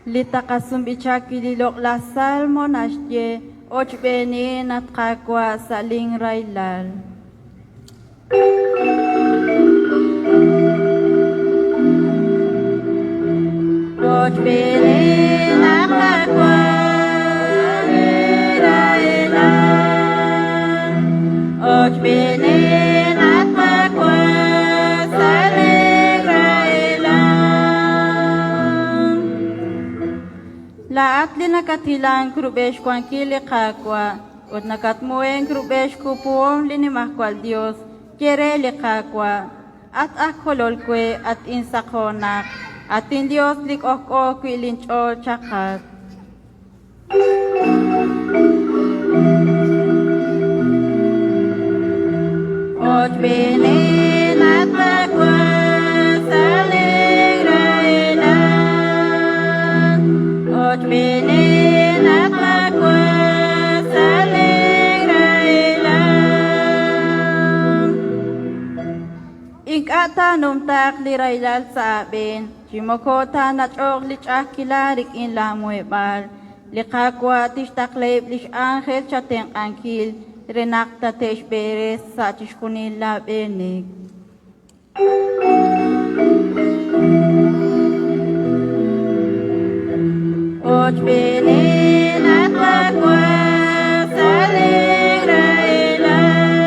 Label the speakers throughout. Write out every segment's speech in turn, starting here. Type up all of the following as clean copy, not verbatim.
Speaker 1: Litakasum ichakililok la salmo nasye ochbeni natkakwa saling railal. Ochbeni natkakwa saling railal. Ochbeni natkakwa saling railal. Laat linakatilang krubesh kwan kili kakwa, ut nakatmueng krubesh kupuong linimahkwal Dios, kere likakwa, at akhololkwe at insakonak, at in Dios likoko kwilincho chakat. Ot binin at makwa saling railan. Ot binin at makwa saling railan. Ikata numtak li railal sa amin, chimokota na chok lich akilarik in lamuebal, likakwa tishtakleib lich angel chateng angkil, renakta tesh beres sa tishkunila benig. Och benin at makwa saling railan.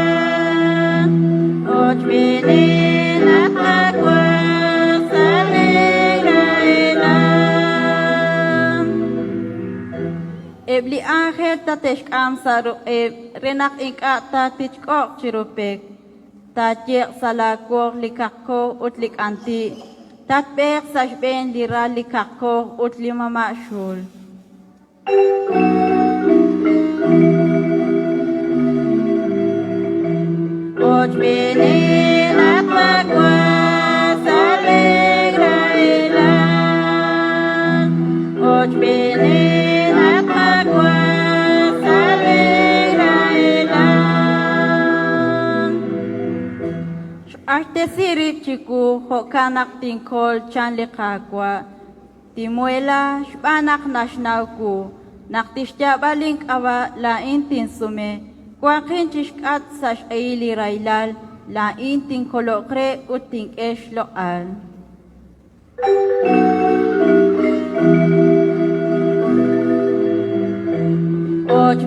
Speaker 1: Och benin at makwa saling railan. Ebli angel tatesh am saru renak ingkata tichkok chirupek. Tatjek salakor likakko utlik anti. Tatbek sashben lira likakko utlima mashul. Och benin at makwa saling railan. Och benin at makwa saling railan. Arte sirip chiku hokanak tingkol chan likakwa. Timuela shpanak nashnauku. Naktishja balink awa la intin sume. Kwakin chishkat sash aili railal. La intin kolokre uting esh loal. Och